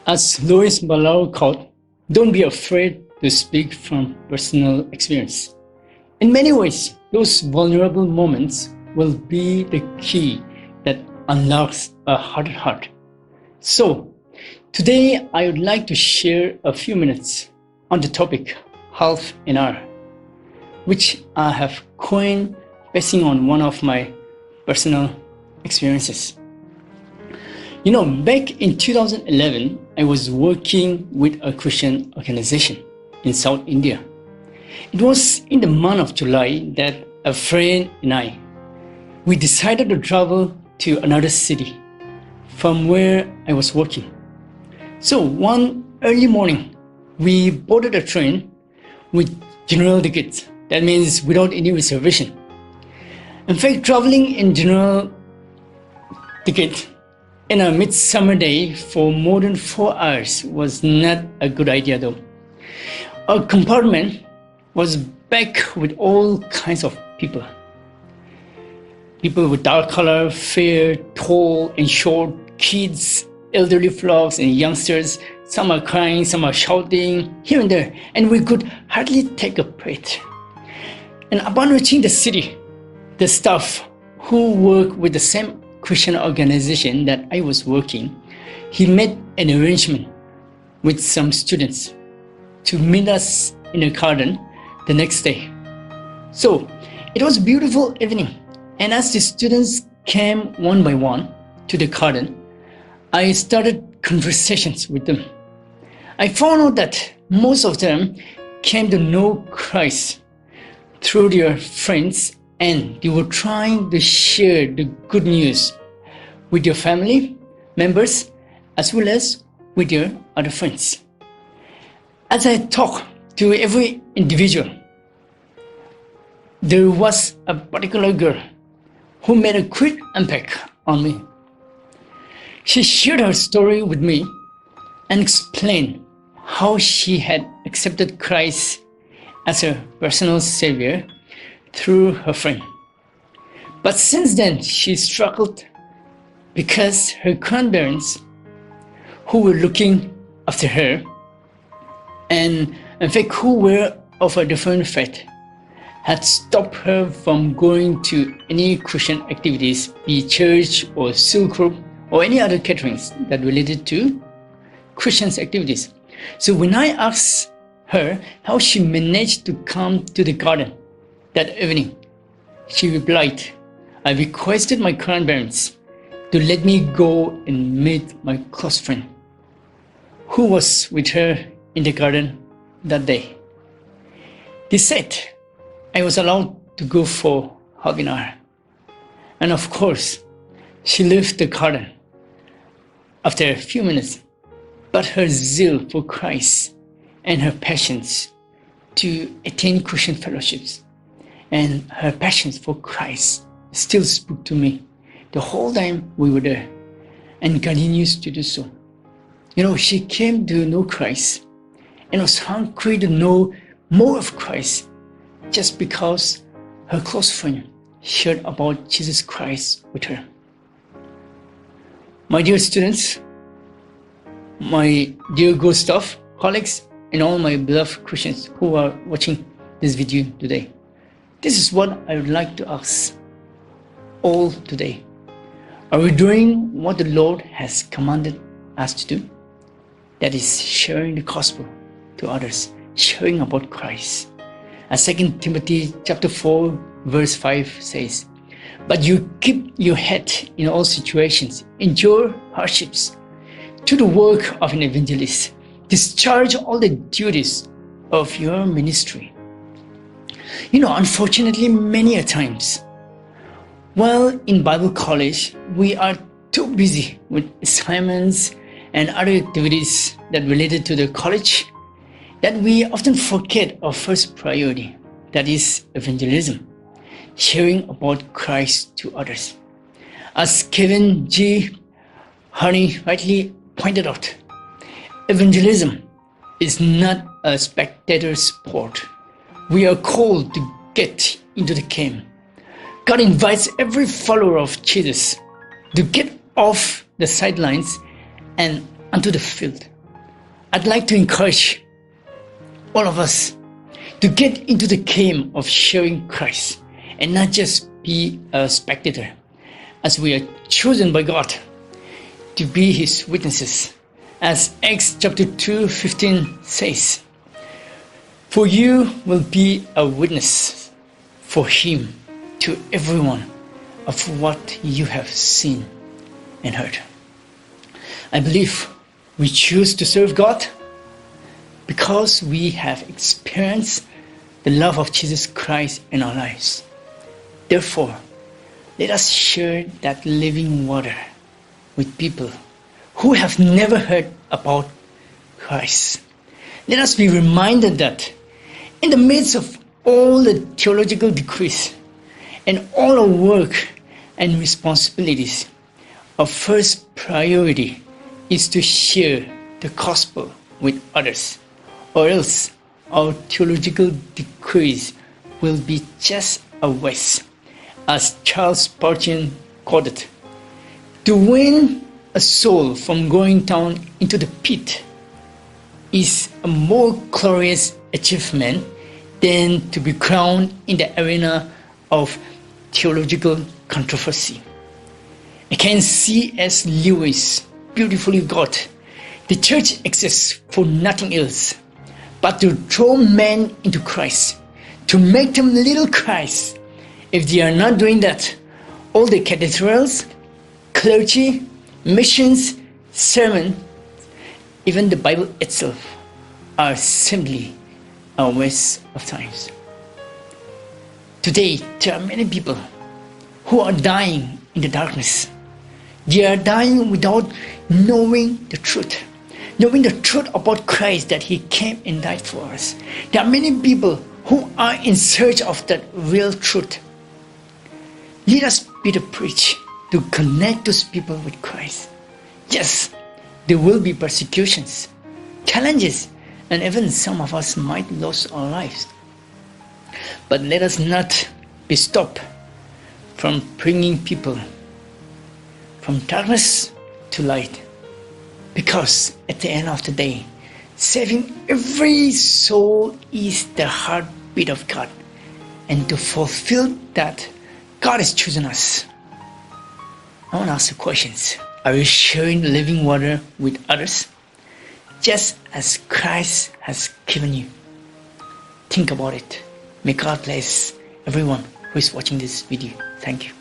As Louis Ballau quote, don't be afraid to speak from personal experience. In many ways, those vulnerable moments will be the key that unlocks a hardened heart. So, today I would like to share a few minutes on the topic half an hour, which I have coined basing on one of my personal experiences. Back in 2011, I was working with a Christian organization in South India. It was in the month of July that a friend and we decided to travel to another city from where I was working. So one early morning, we boarded a train with general tickets. That means without any reservation. In fact, traveling in general ticket in a midsummer day for more than 4 hours was not a good idea though. Our compartment was packed with all kinds of people. People with dark color, fair, tall and short, kids, elderly folks and youngsters. Some are crying, some are shouting here and there, and we could hardly take a breath. And upon reaching the city, the staff who work with the same Christian organization that I was working, he made an arrangement with some students to meet us in a garden the next day. So it was a beautiful evening, and as the students came one by one to the garden, I started conversations with them. I found out that most of them came to know Christ through their friends, and they were trying to share the good news with their family members as well as with their other friends. As I talked to every individual, there was a particular girl who made a quick impact on me. She shared her story with me and explained how she had accepted Christ as her personal savior through her friend. But since then, she struggled because her grandparents, who were looking after her, and in fact who were of a different faith, had stopped her from going to any Christian activities, be it church or soul group or any other gatherings that related to Christian activities. So when I asked her how she managed to come to the garden that evening, she replied, I requested my grandparents to let me go and meet my close friend who was with her in the garden that day. They said I was allowed to go for half an hour. And of course, she left the garden after a few minutes, but her zeal for Christ and her passions to attend Christian fellowships and her passions for Christ still spoke to me the whole time we were there, and continues to do so. She came to know Christ and was hungry to know more of Christ just because her close friend shared about Jesus Christ with her. My dear students, my dear good staff, colleagues, and all my beloved Christians who are watching this video today, this is what I would like to ask all today. Are we doing what the Lord has commanded us to do? That is sharing the gospel to others, sharing about Christ. As 2 Timothy chapter 4 verse 5 says, but you keep your head in all situations, endure hardships, do the work of an evangelist, discharge all the duties of your ministry. Unfortunately, many a times, while in Bible college, we are too busy with assignments and other activities that related to the college that we often forget our first priority, that is evangelism, sharing about Christ to others. As Kevin G. Harney rightly pointed out, evangelism is not a spectator sport. We are called to get into the game. God invites every follower of Jesus to get off the sidelines and onto the field I'd like to encourage all of us to get into the game of sharing Christ and not just be a spectator, as we are chosen by God to be His witnesses. As Acts chapter 2:15 says, "For you will be a witness for Him to everyone of what you have seen and heard." I believe we choose to serve God because we have experienced the love of Jesus Christ in our lives. Therefore, let us share that living water with people who have never heard about Christ. Let us be reminded that in the midst of all the theological degrees and all our work and responsibilities, our first priority is to share the gospel with others, or else our theological degrees will be just a waste. As Charles Spurgeon quoted, "To win a soul from going down into the pit is a more glorious achievement than to be crowned in the arena of theological controversy." Again, C.S. Lewis beautifully got, "The church exists for nothing else but to draw men into Christ, to make them little Christ. If they are not doing that, all the cathedrals, clergy, missions, sermons, even the Bible itself are simply a waste of time." Today, there are many people who are dying in the darkness. They are dying without knowing the truth about Christ, that He came and died for us. There are many people who are in search of that real truth. Let us be the bridge to connect those people with Christ. Yes, there will be persecutions, challenges, and even some of us might lose our lives. But let us not be stopped from bringing people from darkness to light. Because at the end of the day, saving every soul is the heartbeat of God. And to fulfill that, God has chosen us. I want to ask you questions. Are you sharing living water with others, just as Christ has given you? Think about it. May God bless everyone who is watching this video. Thank you.